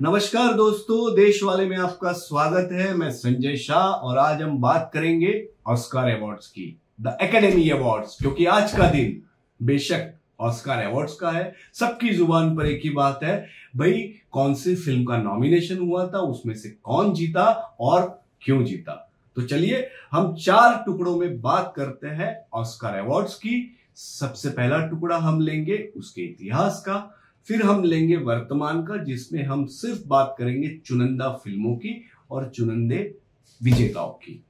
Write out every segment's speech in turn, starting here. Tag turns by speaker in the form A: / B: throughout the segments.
A: नमस्कार दोस्तों, देश वाले में आपका स्वागत है। मैं संजय शाह और आज हम बात करेंगे ऑस्कार अवार्ड्स की, द एकेडमी अवार्ड्स। क्योंकि आज का दिन बेशक ऑस्कार अवार्ड्स का है। सबकी जुबान पर एक ही बात है, भाई कौन सी फिल्म का नॉमिनेशन हुआ था, उसमें से कौन जीता और क्यों जीता। तो चलिए हम 4 टुकड़ों में बात करते हैं ऑस्कार अवार्ड्स की। सबसे पहला टुकड़ा हम लेंगे उसके इतिहास का, फिर हम लेंगे वर्तमान का, जिसमें हम सिर्फ बात करेंगे चुनिंदा फिल्मों की और चुनिंदे विजेताओं की।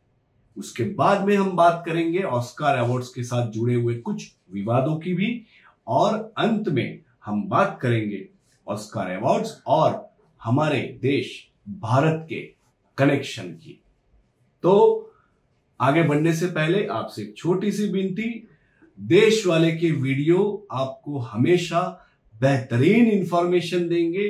A: उसके बाद में हम बात करेंगे ऑस्कार अवार्ड्स के साथ जुड़े हुए कुछ विवादों की भी, और अंत में हम बात करेंगे ऑस्कार अवार्ड्स और हमारे देश भारत के कनेक्शन की। तो आगे बढ़ने से पहले आपसे एक छोटी सी विनती, देश वाले के वीडियो आपको हमेशा बेहतरीन इंफॉर्मेशन देंगे,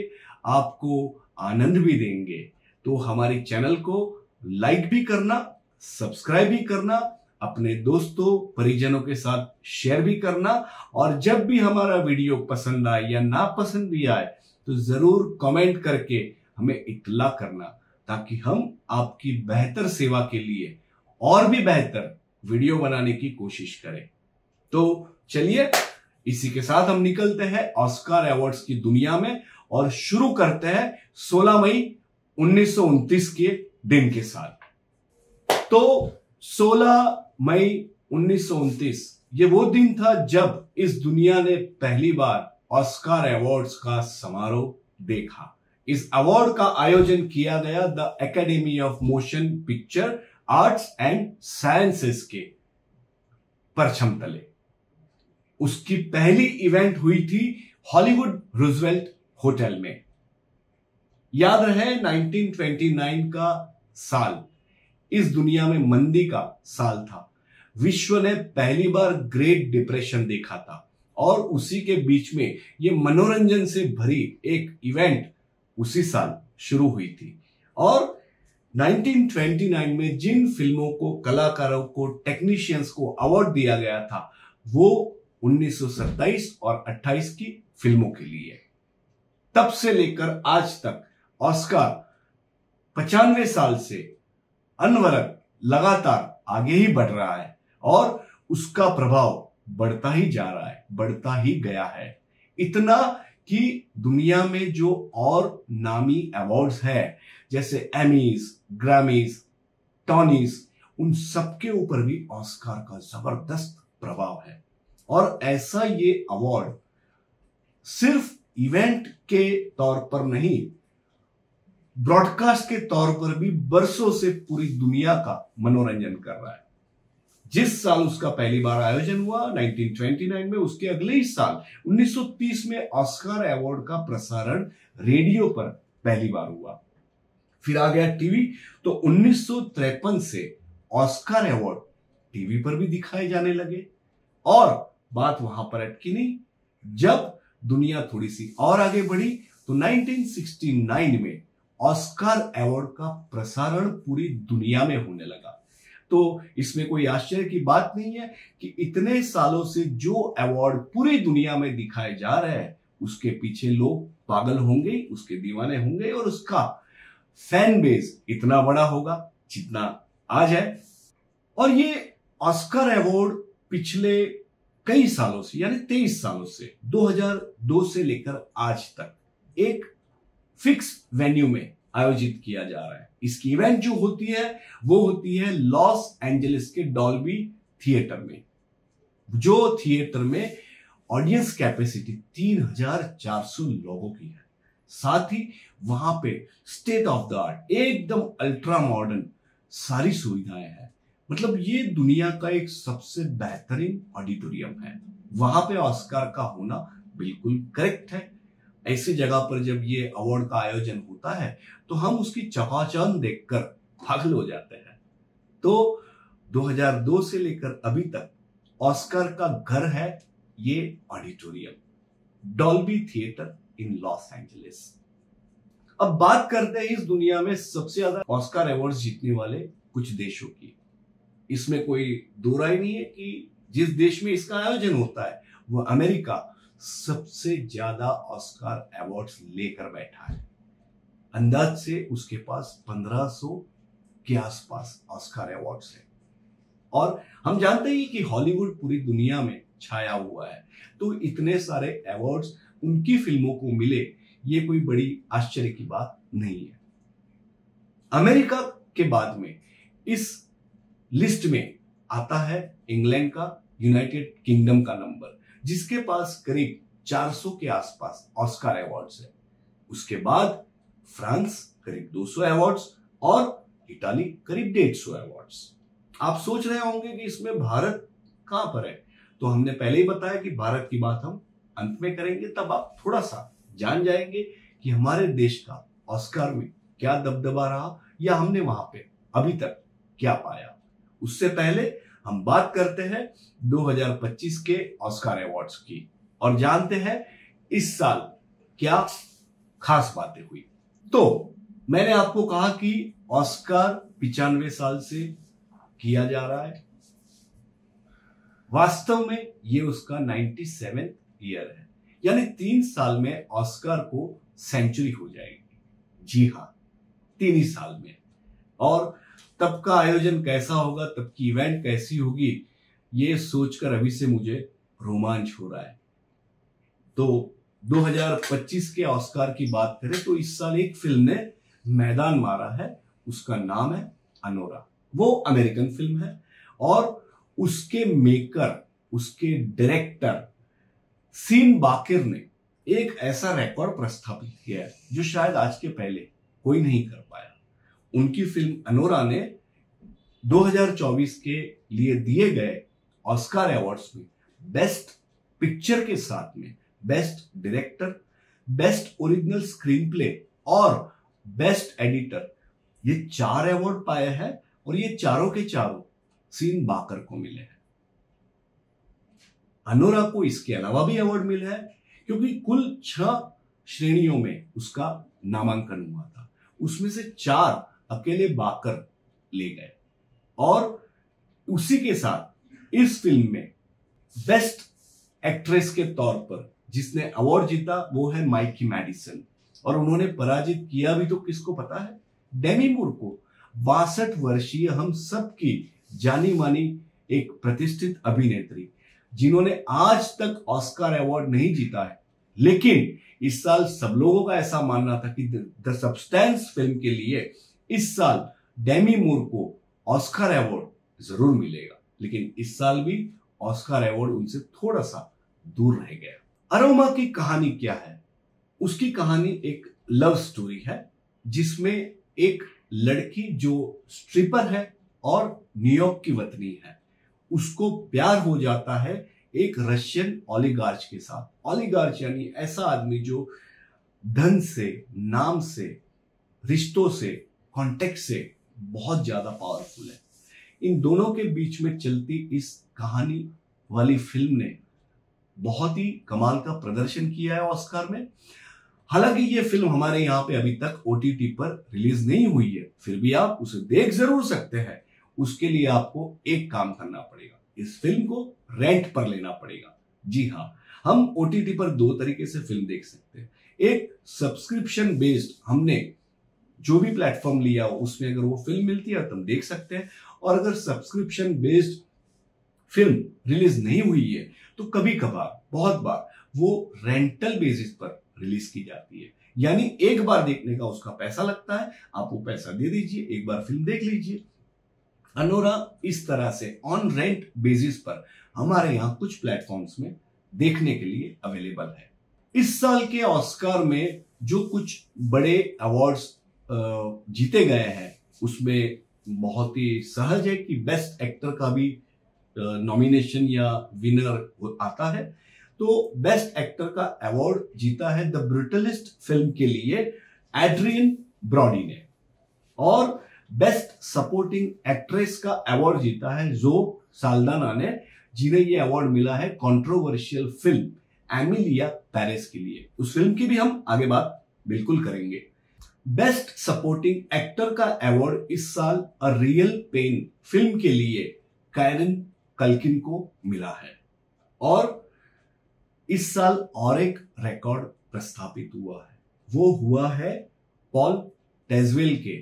A: आपको आनंद भी देंगे। तो हमारे चैनल को लाइक भी करना, सब्सक्राइब भी करना, अपने दोस्तों परिजनों के साथ शेयर भी करना, और जब भी हमारा वीडियो पसंद आए या ना पसंद भी आए तो जरूर कमेंट करके हमें इत्तला करना, ताकि हम आपकी बेहतर सेवा के लिए और भी बेहतर वीडियो बनाने की कोशिश करें। तो चलिए इसी के साथ हम निकलते हैं ऑस्कार अवार्ड्स की दुनिया में और शुरू करते हैं 16 मई 1929 के दिन के साथ। तो 16 मई 1929 ये वो दिन था जब इस दुनिया ने पहली बार ऑस्कार अवार्ड्स का समारोह देखा। इस अवार्ड का आयोजन किया गया the academy of motion picture arts and sciences के परचम तले। उसकी पहली इवेंट हुई थी हॉलीवुड रूजवेल्ट होटल में। याद रहे 1929 का साल इस दुनिया में मंदी का साल था। विश्व ने पहली बार ग्रेट डिप्रेशन देखा था और उसी के बीच में यह मनोरंजन से भरी एक इवेंट उसी साल शुरू हुई थी। और 1929 में जिन फिल्मों को, कलाकारों को, टेक्नीशियंस को अवार्ड दिया गया था वो 1927 और 28 की फिल्मों के लिए। तब से लेकर आज तक ऑस्कार 95 साल से अनवरत लगातार आगे ही बढ़ रहा है और उसका प्रभाव बढ़ता ही जा रहा है, बढ़ता ही गया है। इतना कि दुनिया में जो और नामी अवार्ड्स है, जैसे एमीज, ग्रैमीज, टॉनीज, उन सबके ऊपर भी ऑस्कार का जबरदस्त प्रभाव है। और ऐसा ये अवार्ड सिर्फ इवेंट के तौर पर नहीं, ब्रॉडकास्ट के तौर पर भी बरसों से पूरी दुनिया का मनोरंजन कर रहा है। जिस साल उसका पहली बार आयोजन हुआ 1929 में, उसके अगले ही साल 1930 में ऑस्कार अवार्ड का प्रसारण रेडियो पर पहली बार हुआ। फिर आ गया टीवी, तो 1953 से ऑस्कार अवार्ड टीवी पर भी दिखाए जाने लगे। और बात वहां पर अटकी नहीं, जब दुनिया थोड़ी सी और आगे बढ़ी तो 1969 में ऑस्कार अवार्ड का प्रसारण पूरी दुनिया में होने लगा। तो इसमें कोई आश्चर्य की बात नहीं है कि इतने सालों से जो अवार्ड पूरी दुनिया में दिखाए जा रहे हैं उसके पीछे लोग पागल होंगे, उसके दीवाने होंगे, और उसका फैन बेस इतना बड़ा होगा जितना आज है। और ये ऑस्कार अवार्ड पिछले कई सालों से, यानी 23 सालों से, 2002 से लेकर आज तक एक फिक्स वेन्यू में आयोजित किया जा रहा है। इसकी इवेंट जो होती है वो होती है लॉस एंजलिस के डॉल्बी थिएटर में, जो थिएटर में ऑडियंस कैपेसिटी 3400 लोगों की है। साथ ही वहां पे स्टेट ऑफ द आर्ट, एकदम अल्ट्रा मॉडर्न सारी सुविधाएं हैं। मतलब ये दुनिया का एक सबसे बेहतरीन ऑडिटोरियम है। वहां पे ऑस्कार का होना बिल्कुल करेक्ट है। ऐसी जगह पर जब ये अवार्ड का आयोजन होता है तो हम उसकी चकाचौंध देखकर पागल हो जाते हैं। तो 2002 से लेकर अभी तक ऑस्कार का घर है ये auditorium, Dolby theatre in Los Angeles. अब बात करते हैं इस दुनिया में सबसे ज्यादा ऑस्कार अवार्ड जीतने वाले कुछ देशों की। इसमें कोई दो राय नहीं है कि जिस देश में इसका आयोजन होता है वो अमेरिका सबसे ज्यादा ऑस्कार अवार्ड्स लेकर बैठा है। अंदाज से उसके पास 1500 के आसपास ऑस्कार अवार्ड्स हैं। और हम जानते हैं कि हॉलीवुड पूरी दुनिया में छाया हुआ है, तो इतने सारे अवार्ड्स उनकी फिल्मों को मिले, ये कोई बड़ी आश्चर्य की बात नहीं है। अमेरिका के बाद में इस लिस्ट में आता है इंग्लैंड का, यूनाइटेड किंगडम का नंबर, जिसके पास करीब 400 के आसपास ऑस्कार अवार्ड्स है। उसके बाद फ्रांस करीब 200 अवार्ड्स और इटाली करीब 150 अवार्ड्स। आप सोच रहे होंगे कि इसमें भारत कहां पर है, तो हमने पहले ही बताया कि भारत की बात हम अंत में करेंगे, तब आप थोड़ा सा जान जाएंगे कि हमारे देश का ऑस्कार में क्या दबदबा रहा या हमने वहां पे अभी तक क्या पाया। उससे पहले हम बात करते हैं 2025 के ऑस्कार अवार्ड्स की और जानते हैं इस साल क्या खास बातें हुई। तो मैंने आपको कहा कि ऑस्कार 95 साल से किया जा रहा है, वास्तव में ये उसका 97th ईयर है, यानी 3 साल में ऑस्कार को सेंचुरी हो जाएगी। जी हाँ, 3 ही साल में। और तब का आयोजन कैसा होगा, तब की इवेंट कैसी होगी, ये सोचकर अभी से मुझे रोमांच हो रहा है। तो 2025 के ऑस्कार की बात करें तो इस साल एक फिल्म ने मैदान मारा है, उसका नाम है अनोरा। वो अमेरिकन फिल्म है और उसके मेकर, उसके डायरेक्टर सीन बाकिर ने एक ऐसा रिकॉर्ड प्रस्थापित किया है जो शायद आज के पहले कोई नहीं कर पाया। उनकी फिल्म अनोरा ने 2024 के लिए दिए गए ऑस्कार अवार्ड्स में बेस्ट पिक्चर के साथ में best director, best original screen play और बेस्ट एडिटर, ये 4 अवार्ड पाए हैं और ये चारों के चारों सीन बाकर को मिले हैं। अनोरा को इसके अलावा भी अवार्ड मिला है क्योंकि कुल 6 श्रेणियों में उसका नामांकन हुआ था, उसमें से 4 अकेले बाकर ले गए। और उसी के साथ इस फिल्म में बेस्ट एक्ट्रेस के तौर पर जिसने अवार्ड जीता वो है माइकी मैडिसन, और उन्होंने पराजित किया भी तो किसको पता है? डेमी मूर को। 62 वर्षीय हम सबकी जानी मानी एक प्रतिष्ठित अभिनेत्री जिन्होंने आज तक ऑस्कार अवार्ड नहीं जीता है, लेकिन इस साल सब लोगों का ऐसा मानना था कि द सब्सटेंस फिल्म के लिए इस साल डेमी मूर को ऑस्कार अवार्ड जरूर मिलेगा, लेकिन इस साल भी ऑस्कार अवार्ड उनसे थोड़ा सा दूर रह गया। अरोमा की कहानी क्या है? उसकी कहानी एक लव स्टोरी है जिसमें एक लड़की जो स्ट्रिपर है और न्यूयॉर्क की वतनी है, उसको प्यार हो जाता है एक रशियन ओलिगार्च के साथ। ओलिगार्च यानी ऐसा आदमी जो धन से, नाम से, रिश्तों से, कॉन्टेक्ट से बहुत ज्यादा पावरफुल है। इन दोनों के बीच में चलती इस कहानी वाली फिल्म ने बहुत ही कमाल का प्रदर्शन किया है ऑस्कार में। हालांकि ये फिल्म हमारे यहाँ पे अभी तक OTT पर रिलीज नहीं हुई है, फिर भी आप उसे देख जरूर सकते हैं। उसके लिए आपको एक काम करना पड़ेगा, इस फिल्म को रेंट पर लेना पड़ेगा। जी हाँ, हम OTT पर 2 तरीके से फिल्म देख सकते हैं। एक सब्सक्रिप्शन बेस्ड, हमने जो भी प्लेटफॉर्म लिया हो उसमें अगर वो फिल्म मिलती है तो हम देख सकते हैं, और अगर सब्सक्रिप्शन बेस्ड फिल्म रिलीज नहीं हुई है तो कभी कभार, बहुत बार वो रेंटल बेसिस पर रिलीज की जाती है, यानी एक बार देखने का उसका पैसा लगता है, आप वो पैसा दे दीजिए, एक बार फिल्म देख लीजिए। अनोरा इस तरह से ऑन रेंट बेसिस पर हमारे यहां कुछ प्लेटफॉर्म्स में देखने के लिए अवेलेबल है। इस साल के ऑस्कार में जो कुछ बड़े अवार्ड्स जीते गए हैं उसमें बहुत ही सहज है कि बेस्ट एक्टर का भी नॉमिनेशन या विनर आता है। तो बेस्ट एक्टर का अवार्ड जीता है द ब्रूटलिस्ट फिल्म के लिए एड्रियन ब्रॉडी ने, और बेस्ट सपोर्टिंग एक्ट्रेस का अवार्ड जीता है ज़ोए साल्दाना ने, जिन्हें यह अवार्ड मिला है कंट्रोवर्शियल फिल्म एमिलिया पेरेस के लिए। उस फिल्म की भी हम आगे बात बिल्कुल करेंगे। बेस्ट सपोर्टिंग एक्टर का अवार्ड इस साल अ रियल पेन फिल्म के लिए कैरन कल्किन को मिला है, और इस साल और एक रिकॉर्ड प्रस्थापित हुआ है, वो हुआ है पॉल टेजवेल के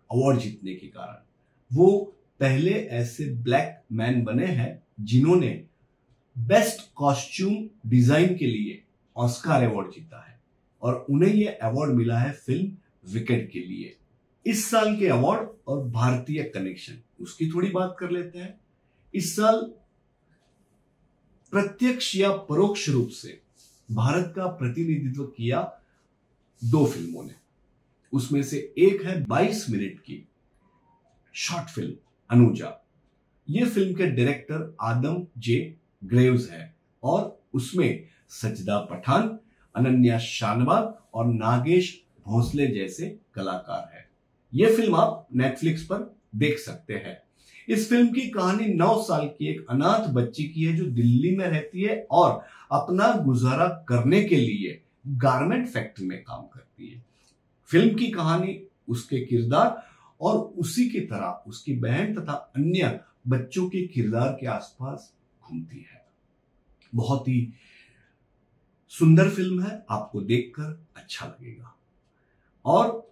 A: अवार्ड जीतने के कारण। वो पहले ऐसे ब्लैक मैन बने हैं जिन्होंने बेस्ट कॉस्ट्यूम डिजाइन के लिए ऑस्कार अवार्ड जीता है और उन्हें यह अवार्ड मिला है फिल्म विकेट के लिए। इस साल के अवार्ड और भारतीय कनेक्शन, उसकी थोड़ी बात कर लेते हैं। इस साल प्रत्यक्ष या परोक्ष रूप से भारत का प्रतिनिधित्व किया 2 फिल्मों ने। उसमें से एक है 22 मिनट की शॉर्ट फिल्म अनुजा। यह फिल्म के डायरेक्टर आदम जे ग्रेव्स है और उसमें सजदा पठान, अनन्या शानवार और नागेश भोसले जैसे कलाकार हैं। यह फिल्म आप नेटफ्लिक्स पर देख सकते हैं। इस फिल्म की कहानी 9 साल की एक अनाथ बच्ची की है जो दिल्ली में रहती है और अपना गुजारा करने के लिए गारमेंट फैक्ट्री में काम करती है। फिल्म की कहानी उसके किरदार और उसी की तरह उसकी बहन तथा अन्य बच्चों के किरदार के आसपास घूमती है। बहुत ही सुंदर फिल्म है, आपको देखकर अच्छा लगेगा। और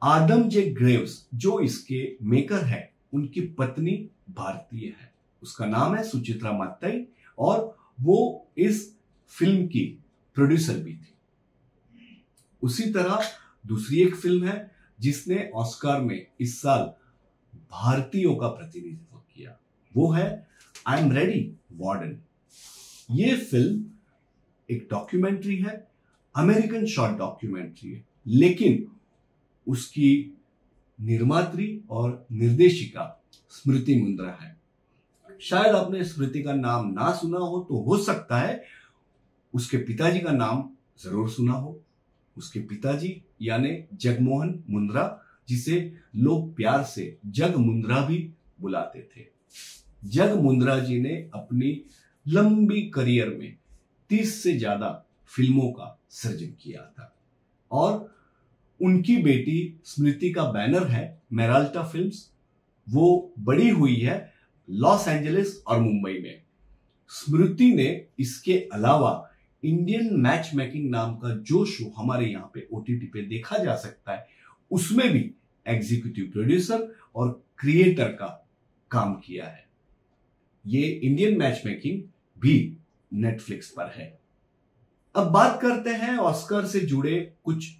A: आदम जे ग्रेव्स जो इसके मेकर है, उनकी पत्नी भारतीय है, उसका नाम है सुचित्रा मात्ताई और वो इस फिल्म की प्रोड्यूसर भी थी। उसी तरह दूसरी एक फिल्म है जिसने ऑस्कार में इस साल भारतीयों का प्रतिनिधित्व किया, वो है आई एम रेडी वार्डन। ये फिल्म एक डॉक्यूमेंट्री है, अमेरिकन शॉर्ट डॉक्यूमेंट्री है, लेकिन उसकी निर्मात्री और निर्देशिका स्मृति मुंद्रा है। शायद आपने स्मृति का नाम ना सुना हो सकता है उसके पिताजी का नाम जरूर सुना हो। उसके पिताजी यानी जगमोहन मुंद्रा, जिसे लोग प्यार से जग मुंद्रा भी बुलाते थे। जग मुंद्रा जी ने अपनी लंबी करियर में 30 से ज्यादा फिल्मों का सृजन किया था और उनकी बेटी स्मृति का बैनर है मेराल्टा फिल्म्स। वो बड़ी हुई है लॉस एंजलिस और मुंबई में। स्मृति ने इसके अलावा इंडियन मैच मेकिंग नाम का जो शो हमारे यहाँ पे ओटीटी पे देखा जा सकता है, उसमें भी एग्जीक्यूटिव प्रोड्यूसर और क्रिएटर का काम किया है। ये इंडियन मैच मेकिंग भी नेटफ्लिक्स पर है। अब बात करते हैं ऑस्कर से जुड़े कुछ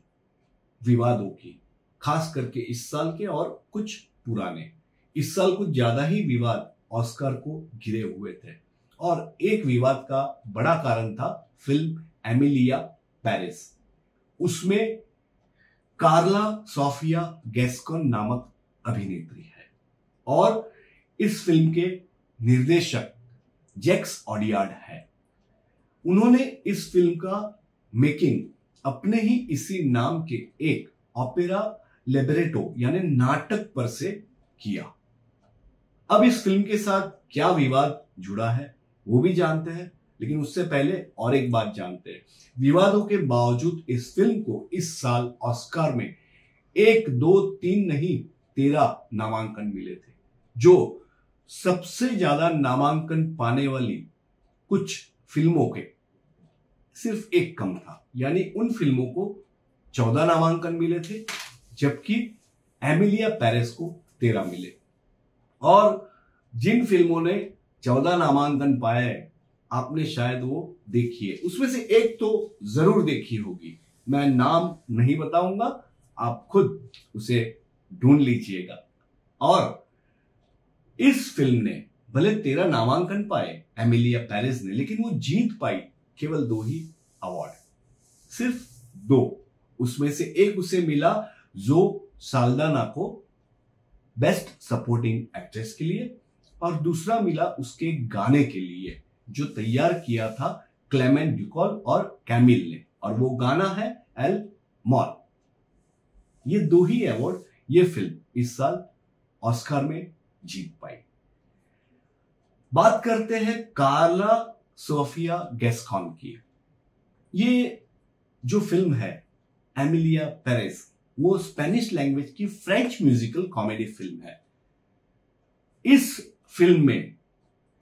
A: विवादों की, खास करके इस साल के और कुछ पुराने। इस साल कुछ ज्यादा ही विवाद ऑस्कर को घिरे हुए थे और एक विवाद का बड़ा कारण था फिल्म एमिलिया पेरिस। उसमें कार्ला सोफिया गैस्कॉन नामक अभिनेत्री है और इस फिल्म के निर्देशक जैक्स ऑडियार्ड है। उन्होंने इस फिल्म का मेकिंग अपने ही इसी नाम के एक ओपेरा लिब्रेटो यानी नाटक पर से किया। अब इस फिल्म के साथ क्या विवाद जुड़ा है वो भी जानते हैं, लेकिन उससे पहले और एक बात जानते हैं। विवादों के बावजूद इस फिल्म को इस साल ऑस्कार में 1, 2, 3 नहीं 13 नामांकन मिले थे, जो सबसे ज्यादा नामांकन पाने वाली कुछ फिल्मों के सिर्फ एक कम था। यानी उन फिल्मों को 14 नामांकन मिले थे, जबकि एमिलिया पेरिस को 13 मिले। और जिन फिल्मों ने 14 नामांकन पाए आपने शायद वो देखी है, उसमें से एक तो जरूर देखी होगी, मैं नाम नहीं बताऊंगा, आप खुद उसे ढूंढ लीजिएगा। और इस फिल्म ने भले 13 नामांकन पाए एमिलिया पेरिस ने, लेकिन वो जीत पाई केवल 2 ही अवार्ड, सिर्फ 2। उसमें से एक उसे मिला जो साल्दाना को बेस्ट सपोर्टिंग एक्ट्रेस के लिए और दूसरा मिला उसके गाने के लिए जो तैयार किया था क्लेमेंट ड्यूकॉल और कैमिल ने, और वो गाना है एल मॉल। ये 2 ही अवार्ड ये फिल्म इस साल ऑस्कर में जीत पाई। बात करते हैं कार्ला सोफिया गैस्कॉन की। ये जो फिल्म है एमिलिया पेरिस, वो स्पेनिश लैंग्वेज की फ्रेंच म्यूजिकल कॉमेडी फिल्म है। इस फिल्म में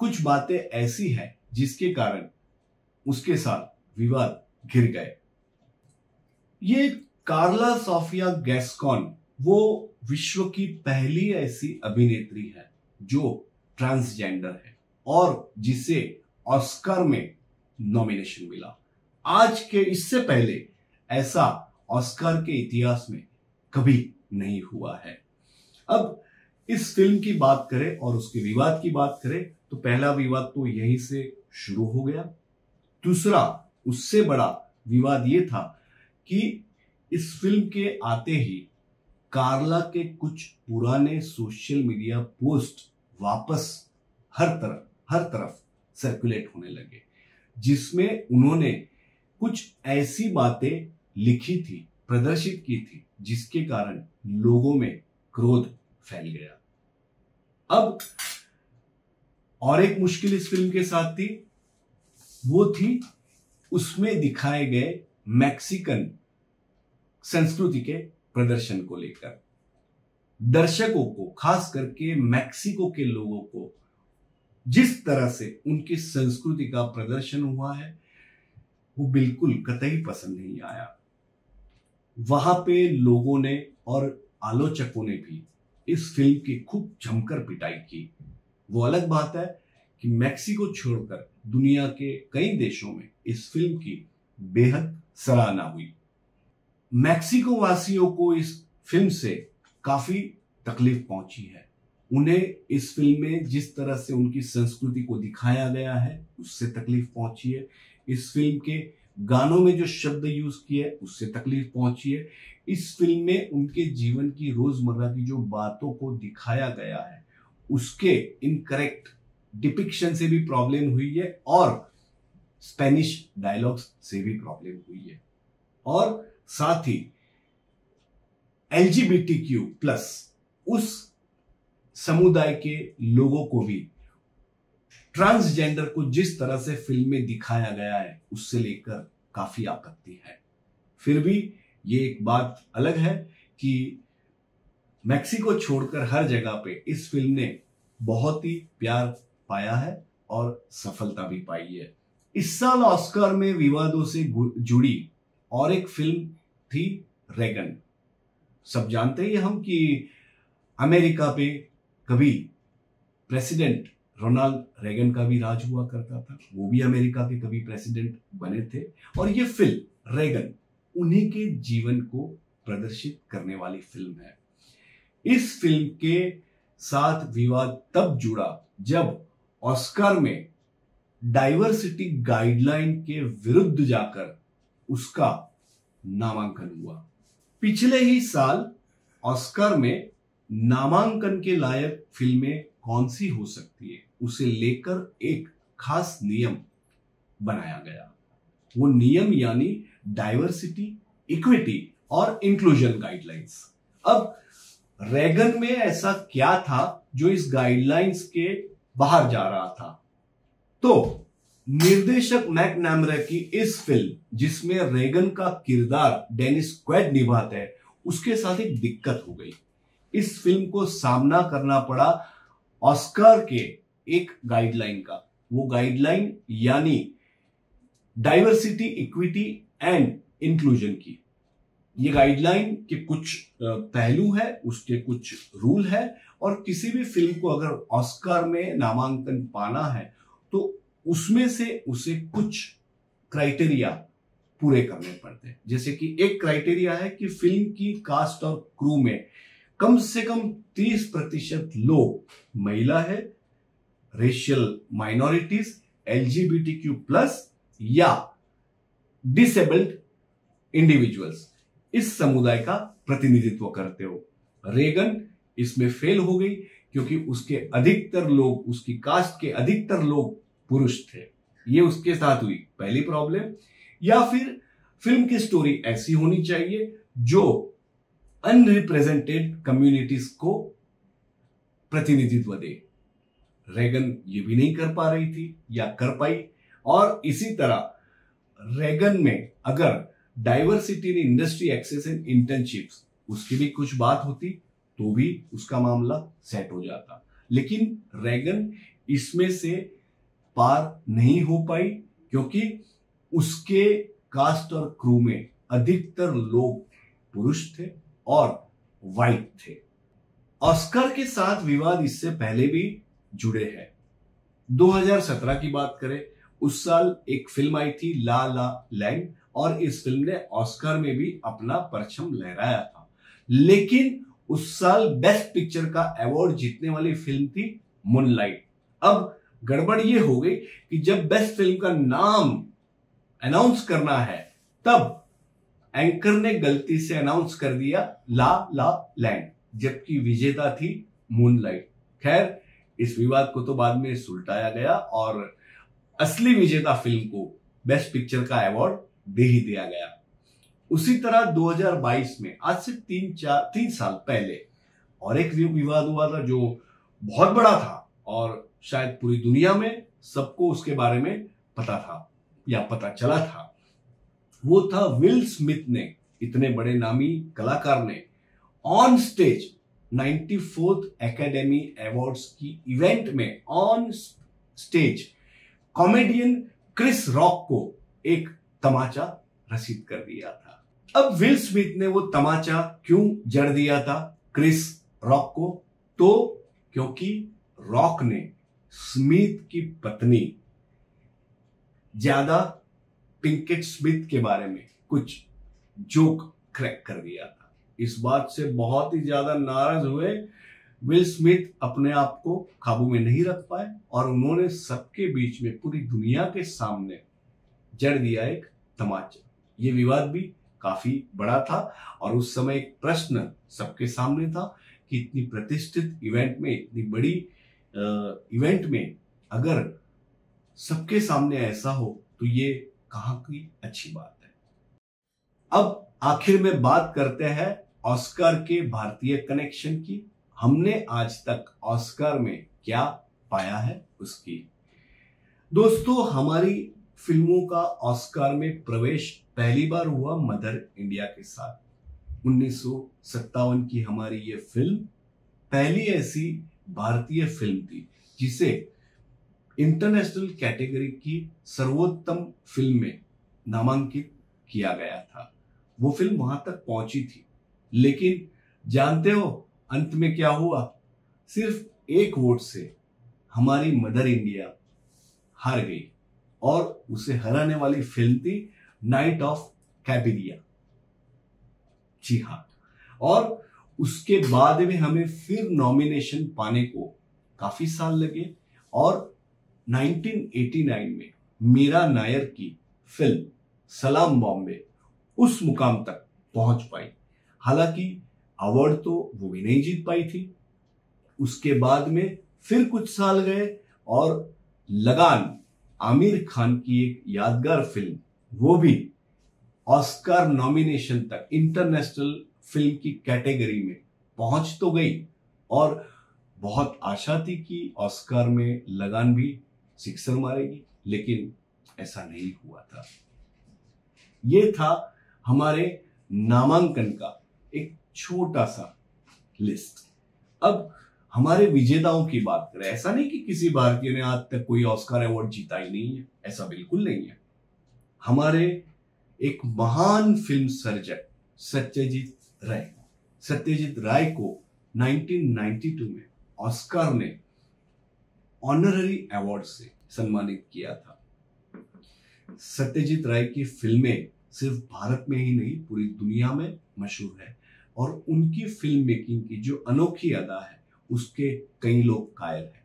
A: कुछ बातें ऐसी हैं जिसके कारण उसके साथ विवाद घिर गए। ये कार्ला सोफिया गैस्कॉन वो विश्व की पहली ऐसी अभिनेत्री है जो ट्रांसजेंडर है और जिसे ऑस्कर में नॉमिनेशन मिला। आज के इससे पहले ऐसा ऑस्कर के इतिहास में कभी नहीं हुआ है। अब इस फिल्म की बात करें और उसके विवाद की बात करें तो पहला विवाद तो यहीं से शुरू हो गया। दूसरा उससे बड़ा विवाद यह था कि इस फिल्म के आते ही कार्ला के कुछ पुराने सोशल मीडिया पोस्ट वापस हर तरफ सर्कुलेट होने लगे, जिसमें उन्होंने कुछ ऐसी बातें लिखी थी, प्रदर्शित की थी, जिसके कारण लोगों में क्रोध फैल गया। अब और एक मुश्किल इस फिल्म के साथ थी, वो थी उसमें दिखाए गए मैक्सिकन संस्कृति के प्रदर्शन को लेकर। दर्शकों को, खास करके मैक्सिको के लोगों को जिस तरह से उनकी संस्कृति का प्रदर्शन हुआ है वो बिल्कुल कतई पसंद नहीं आया। वहां पे लोगों ने और आलोचकों ने भी इस फिल्म की खूब जमकर पिटाई की। वो अलग बात है कि मैक्सिको छोड़कर दुनिया के कई देशों में इस फिल्म की बेहद सराहना हुई। मैक्सिको वासियों को इस फिल्म से काफी तकलीफ पहुंची है। उन्हें इस फिल्म में जिस तरह से उनकी संस्कृति को दिखाया गया है उससे तकलीफ पहुंची है। इस फिल्म के गानों में जो शब्द यूज किए उससे तकलीफ पहुंची है। इस फिल्म में उनके जीवन की रोजमर्रा की जो बातों को दिखाया गया है उसके इनकरेक्ट डिपिक्शन से भी प्रॉब्लम हुई है और स्पेनिश डायलॉग्स से भी प्रॉब्लम हुई है। और साथ ही LGBTQ+ उस समुदाय के लोगों को भी ट्रांसजेंडर को जिस तरह से फिल्म में दिखाया गया है उससे लेकर काफी आपत्ति है। फिर भी ये एक बात अलग है कि मैक्सिको छोड़कर हर जगह पे इस फिल्म ने बहुत ही प्यार पाया है और सफलता भी पाई है। इस साल ऑस्कर में विवादों से जुड़ी और एक फिल्म थी रेगन। सब जानते हैं हम कि अमेरिका पे कभी प्रेसिडेंट रोनाल्ड रेगन का भी राज हुआ करता था। वो भी अमेरिका के कभी प्रेसिडेंट बने थे और ये फिल्म रेगन उन्हीं के जीवन को प्रदर्शित करने वाली फिल्म है। इस फिल्म के साथ विवाद तब जुड़ा जब ऑस्कर में डाइवर्सिटी गाइडलाइन के विरुद्ध जाकर उसका नामांकन हुआ। पिछले ही साल ऑस्कर में नामांकन के लायक फिल्में कौन सी हो सकती है उसे लेकर एक खास नियम बनाया गया। वो नियम यानी डाइवर्सिटी, इक्विटी और इंक्लूजन गाइडलाइंस। अब रेगन में ऐसा क्या था जो इस गाइडलाइंस के बाहर जा रहा था? तो निर्देशक मैकनैमरा की इस फिल्म जिसमें रेगन का किरदार डेनिस क्वेड निभाता है उसके साथ एक दिक्कत हो गई। इस फिल्म को सामना करना पड़ा ऑस्कर के एक गाइडलाइन का। वो गाइडलाइन यानी डाइवर्सिटी, इक्विटी एंड इंक्लूजन की। ये गाइडलाइन के कुछ पहलू है, उसके कुछ रूल है और किसी भी फिल्म को अगर ऑस्कर में नामांकन पाना है तो उसमें से उसे कुछ क्राइटेरिया पूरे करने पड़ते हैं। जैसे कि एक क्राइटेरिया है कि फिल्म की कास्ट और क्रू में कम से कम 30% लोग महिला है, रेशियल माइनॉरिटीज, LGBTQ+ या डिसेबल्ड इंडिविजुअल्स इस समुदाय का प्रतिनिधित्व करते हो। रेगन इसमें फेल हो गई क्योंकि उसके अधिकतर लोग, उसकी कास्ट के अधिकतर लोग पुरुष थे। ये उसके साथ हुई पहली प्रॉब्लम। या फिर फिल्म की स्टोरी ऐसी होनी चाहिए जो अनरिप्रेजेंटेड कम्युनिटीज को प्रतिनिधित्व दे। रेगन ये भी नहीं कर पा रही थी या कर पाई। और इसी तरह रेगन में अगर diversity in industry access and internships उसकी भी कुछ बात होती तो भी उसका मामला सेट हो जाता। लेकिन रेगन इसमें से पार नहीं हो पाई क्योंकि उसके कास्ट और क्रू में अधिकतर लोग पुरुष थे और वाइट थे। ऑस्कर के साथ विवाद इससे पहले भी जुड़े हैं। 2017 की बात करें, उस साल एक फिल्म आई थी ला ला लैंड, और इस फिल्म ने ऑस्कर में भी अपना परचम लहराया था। लेकिन उस साल बेस्ट पिक्चर का अवार्ड जीतने वाली फिल्म थी मूनलाइट। अब गड़बड़ ये हो गई कि जब बेस्ट फिल्म का नाम अनाउंस करना है, तब एंकर ने गलती से अनाउंस कर दिया ला ला लैंड, जबकि विजेता थी मूनलाइट। खैर, इस विवाद को तो बाद में सुलटाया गया और असली विजेता फिल्म को बेस्ट पिक्चर का अवार्ड दे ही दिया गया। उसी तरह 2022 में, आज से 3 साल पहले, और एक विवाद हुआ था जो बहुत बड़ा था और शायद पूरी दुनिया में सबको उसके बारे में पता था या पता चला था। वो था विल स्मिथ ने, इतने बड़े नामी कलाकार ने, on stage 94th academy awards की इवेंट में on stage comedian Chris Rock को एक तमाचा रसीद कर दिया था। अब विल स्मिथ ने वो तमाचा क्यों जड़ दिया था क्रिस रॉक को? तो क्योंकि रॉक ने स्मिथ की पत्नी ज्यादा पिंकेट स्मिथ के बारे में कुछ जोक क्रैक कर दिया था। इस बात से बहुत ही ज्यादा नाराज हुए विल स्मिथ, अपने आप को काबू में नहीं रख पाए और उन्होंने सबके बीच में, पूरी दुनिया के सामने जड़ दिया एक तमाचा। ये विवाद भी काफी बड़ा था और उस समय एक प्रश्न सबके सामने था कि इतनी प्रतिष्ठित इवेंट में, इतनी बड़ी इवेंट में अगर सबके सामने ऐसा हो तो ये कहाँ की अच्छी बात है। अब आखिर में बात करते हैं ऑस्कर के भारतीय कनेक्शन की। हमने आज तक ऑस्कर में क्या पाया है उसकी। दोस्तों, हमारी फिल्मों का ऑस्कर में प्रवेश पहली बार हुआ मदर इंडिया के साथ। 1957 की हमारी ये फिल्म पहली ऐसी भारतीय फिल्म थी जिसे इंटरनेशनल कैटेगरी की सर्वोत्तम फिल्म में नामांकित किया गया था। वो फिल्म वहां तक पहुंची थी, लेकिन जानते हो अंत में क्या हुआ? सिर्फ एक वोट से हमारी मदर इंडिया हार गई और उसे हराने वाली फिल्म थी नाइट ऑफ कैबिरिया। जी हाँ, और उसके बाद में हमें फिर नॉमिनेशन पाने को काफी साल लगे और 1989 में मीरा नायर की फिल्म सलाम बॉम्बे उस मुकाम तक पहुंच पाई। हालांकि अवार्ड तो वो भी नहीं जीत पाई थी। उसके बाद में फिर कुछ साल गए और लगान, आमिर खान की एक यादगार फिल्म, वो भी ऑस्कर नॉमिनेशन तक इंटरनेशनल फिल्म की कैटेगरी में पहुंच तो गई और बहुत आशा थी कि ऑस्कर में लगान भी सिक्सर मारेगी, लेकिन ऐसा नहीं हुआ था। ये था हमारे नामांकन का एक छोटा सा लिस्ट। अब हमारे विजेताओं की बात करें, ऐसा नहीं कि किसी भारतीय ने आज तक कोई ऑस्कर अवार्ड जीता ही नहीं है, ऐसा बिल्कुल नहीं है। हमारे एक महान फिल्म सर्जक सत्यजीत राय को 1992 में ऑस्कर ने ऑनररी अवार्ड से सम्मानित किया था। सत्यजीत राय की फिल्में सिर्फ भारत में ही नहीं पूरी दुनिया में मशहूर है और उनकी फिल्म मेकिंग की जो अनोखी अदा है उसके कई लोग कायल हैं,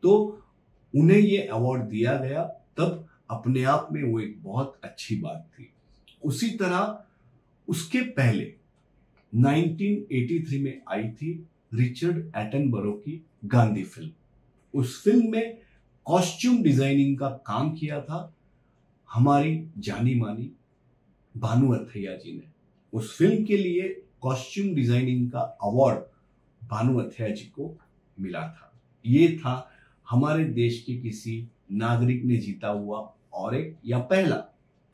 A: तो उन्हें ये अवार्ड दिया गया, तब अपने आप में वो एक बहुत अच्छी बात थी। उसी तरह उसके पहले 1983 में आई थी रिचर्ड एटनबरो की गांधी फिल्म। उस फिल्म में कॉस्ट्यूम डिजाइनिंग का काम किया था हमारी जानी मानी भानु अथैया जी ने। उस फिल्म के लिए कॉस्ट्यूम डिजाइनिंग का अवार्ड भानु अथैया जी को मिला था। ये था हमारे देश के किसी नागरिक ने जीता हुआ और एक या पहला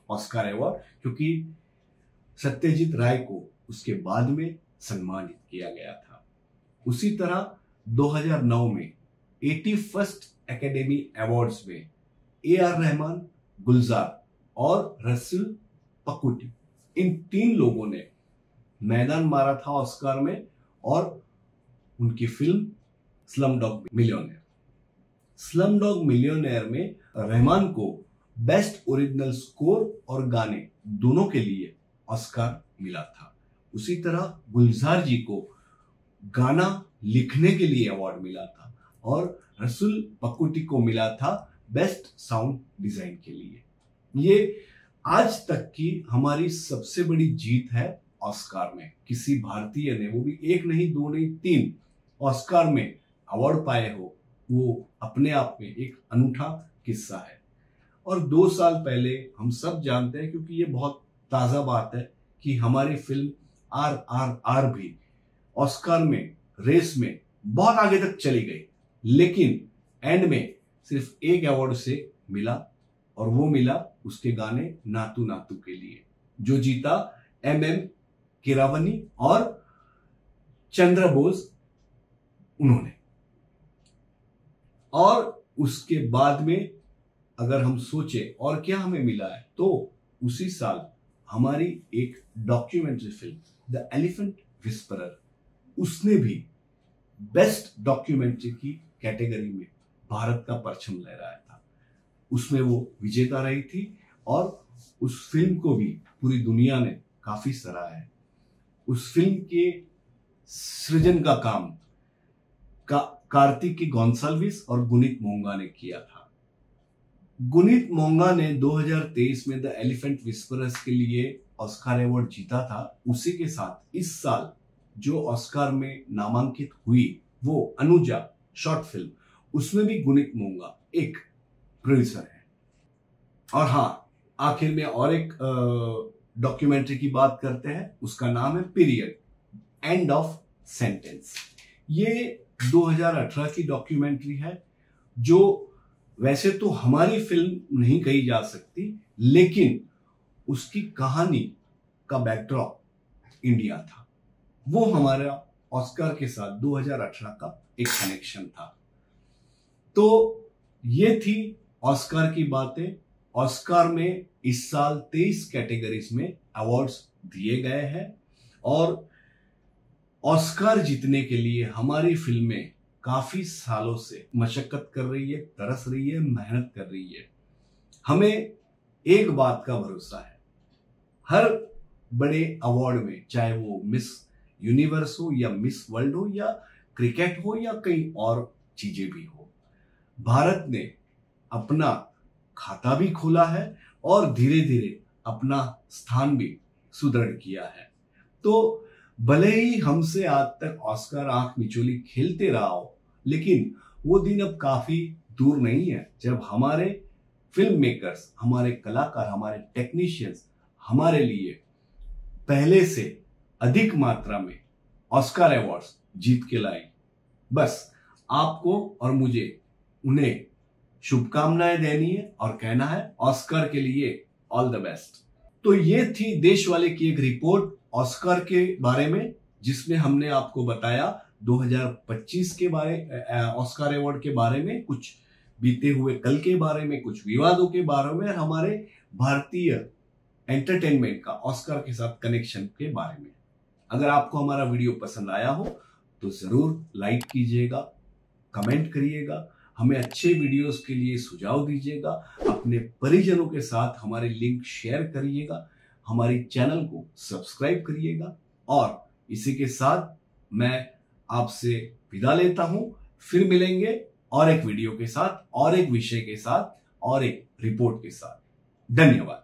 A: ऑस्कर अवार्ड, क्योंकि सत्यजीत राय को उसके बाद में सम्मानित किया गया था। उसी तरह 2009 में 81st एकेडमी अवार्ड्स में AR रहमान, गुलजार और रसूल पकुटी, इन 3 लोगों ने मैदान मारा था ऑस्कार में, और उनकी film Slumdog millionaire. Slumdog millionaire में रहमान को बेस्ट ओरिजिनल स्कोर और गाने दोनों के लिए ऑस्कार मिला था। उसी तरह गुलजार जी को गाना लिखने के लिए अवार्ड मिला था, और रसूल पकुटी को मिला था बेस्ट साउंड डिजाइन के लिए। ये आज तक की हमारी सबसे बड़ी जीत है ऑस्कार में। किसी भारतीय ने, वो भी एक नहीं, दो नहीं, 3 ऑस्कार में अवार्ड पाए हो, वो अपने आप में एक अनूठा किस्सा है। और 2 साल पहले हम सब जानते हैं, क्योंकि ये बहुत ताजा बात है, कि हमारी फिल्म RRR भी ऑस्कार में रेस में बहुत आगे तक चली गई, लेकिन एंड में सिर्फ एक अवार्ड से मिला, और वो मिला उसके गाने नातू नातू के लिए, जो जीता MM कीरावनी और चंद्र बोस उन्होंने। और उसके बाद में अगर हम सोचे और क्या हमें मिला है, तो उसी साल हमारी एक documentary film the elephant whisperer, उसने भी बेस्ट डॉक्यूमेंट्री की कैटेगरी में भारत का परचम लहराया था। उसमें वो विजेता रही थी, और उस फिल्म को भी पूरी दुनिया ने काफी सराहा है। उस फिल्म के सृजन का काम कार्तिकी गोंसाल्विस और गुनीत मोंगा ने किया था। गुनीत मोंगा ने 2023 में द एलिफेंट विस्परर्स के लिए ऑस्कार अवार्ड जीता था। उसी के साथ इस साल जो ऑस्कार में नामांकित हुई वो अनुजा शॉर्ट फिल्म, उसमें भी गुनीत मोंगा एक प्रोड्यूसर है। और हाँ, आखिर में और एक डॉक्यूमेंट्री की बात करते हैं, उसका नाम है पीरियड एंड ऑफ सेंटेंस। ये 2018 की डॉक्यूमेंट्री है, जो वैसे तो हमारी फिल्म नहीं कही जा सकती, लेकिन उसकी कहानी का बैकड्रॉप इंडिया था। वो हमारा ऑस्कार के साथ 2018 का एक कनेक्शन था। तो ये थी ऑस्कार की बातें। ऑस्कार में इस साल 23 कैटेगरीज में अवार्ड्स दिए गए हैं, और ऑस्कार जीतने के लिए हमारी फिल्में काफी सालों से मशक्कत कर रही है, तरस रही है, मेहनत कर रही है। हमें एक बात का भरोसा है, हर बड़े अवार्ड में, चाहे वो मिस यूनिवर्स हो या मिस वर्ल्ड हो या क्रिकेट हो या कई और चीजें भी हो, भारत ने अपना खाता भी खोला है और धीरे धीरे अपना स्थान भी सुदृढ़ किया है। तो भले ही हमसे आज तक ऑस्कार आंख मिचोली खेलते रहा हो, लेकिन वो दिन अब काफी दूर नहीं है जब हमारे फिल्म मेकर्स, हमारे कलाकार, हमारे टेक्नीशियंस हमारे लिए पहले से अधिक मात्रा में ऑस्कार अवार्ड्स जीत के लाए। बस आपको और मुझे उन्हें शुभकामनाएं देनी है और कहना है ऑस्कर के लिए ऑल द बेस्ट। तो ये थी देश वाले की एक रिपोर्ट ऑस्कर के बारे में, जिसमें हमने आपको बताया 2025 के बारे, ऑस्कर अवार्ड के बारे में, कुछ बीते हुए कल के बारे में, कुछ विवादों के बारे में, और हमारे भारतीय एंटरटेनमेंट का ऑस्कर के साथ कनेक्शन के बारे में। अगर आपको हमारा वीडियो पसंद आया हो तो जरूर लाइक कीजिएगा, कमेंट करिएगा, हमें अच्छे वीडियोस के लिए सुझाव दीजिएगा, अपने परिजनों के साथ हमारे लिंक शेयर करिएगा, हमारी चैनल को सब्सक्राइब करिएगा। और इसी के साथ मैं आपसे विदा लेता हूं। फिर मिलेंगे और एक वीडियो के साथ, और एक विषय के साथ, और एक रिपोर्ट के साथ। धन्यवाद।